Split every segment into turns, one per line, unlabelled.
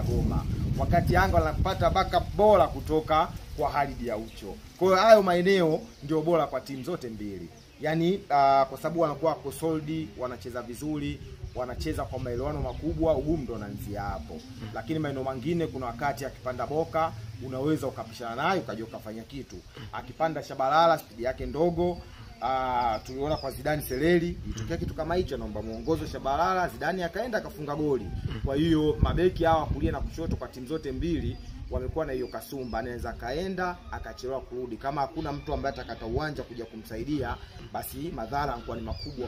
Kagoma, wakati Yanga wanapata backup bora kutoka kwa Khalid Aucho. Kwa hiyo hayo maeneo ndio bora kwa timu zote mbili. Yaani kwa sababu wanakuwa solid, wanacheza vizuri, wanacheza kwa maelewano makubwa, ugumu ndo unaanzia hapo. Lakini maeneo mengine kuna wakati akipanda Boka unaweza ukapishana naye ukaje ukafanya kitu. Akipanda Shabalala spidi yake ndogo, tuliona kwa Zidane Seleli ilitokea kitu kama hicho, naomba muongozo Shabalala, Zidane akaenda akafunga goli. Kwa hiyo mabeki hawa kulia na kushoto kwa timu zote mbili wamekuwa na hiyo kasumba, anaweza kaenda akachelewa kurudi. Kama hakuna mtu ambaye atakata uwanja kuja kumsaidia, basi madhara yanakuwa ni makubwa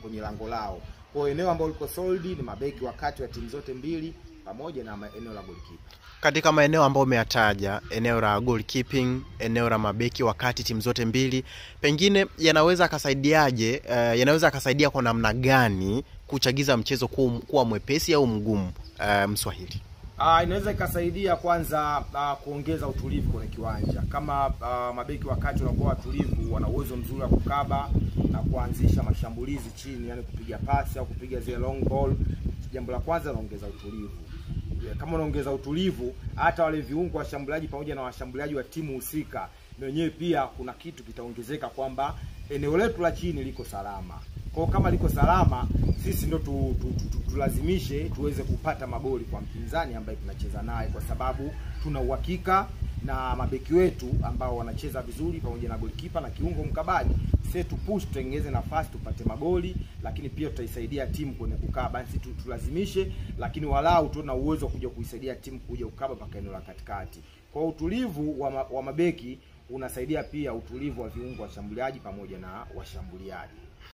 kwenye lango lao. Kwa eneo ambalo liko solid ni mabeki wakati wa timu zote mbili pamoja na eneo la goalkeeper.
Katika maeneo ambayo umeyataja, eneo la goalkeeping, eneo la mabeki wakati timu zote mbili, pengine yanaweza kasaidiaje, yanaweza kasaidia kwa namna gani kuchagiza mchezo kuwa mwepesi au mgumu, Mswahili?
Inaweza ikasaidia kwanza kuongeza utulivu kwenye kiwanja. Kama mabeki wakati wanakuwa watulivu, wana uwezo mzuri wa kukaba na kuanzisha mashambulizi chini, yani kupiga pasi au kupiga zile long ball. Jambo la kwanza naongeza utulivu. Kama unaongeza utulivu, hata wale viungo washambuliaji pamoja na washambuliaji wa timu husika na wenyewe pia kuna kitu kitaongezeka kwamba eneo letu la chini liko salama. Kwa kama liko salama, sisi ndo tulazimishe tuweze kupata magoli kwa mpinzani ambaye tunacheza naye, kwa sababu tuna uhakika na mabeki wetu ambao wanacheza vizuri pamoja na goalkeeper na kiungo mkabaji. Sisi tupush tutengeneze nafasi tupate magoli, lakini pia tutaisaidia timu kwenye kukaa. Basi tulazimishe, lakini walau tuna uwezo kuja kuisaidia timu kuja kukaba mpaka eneo la katikati. Kwa utulivu wa mabeki unasaidia pia utulivu wa viungo washambuliaji pamoja na washambuliaji.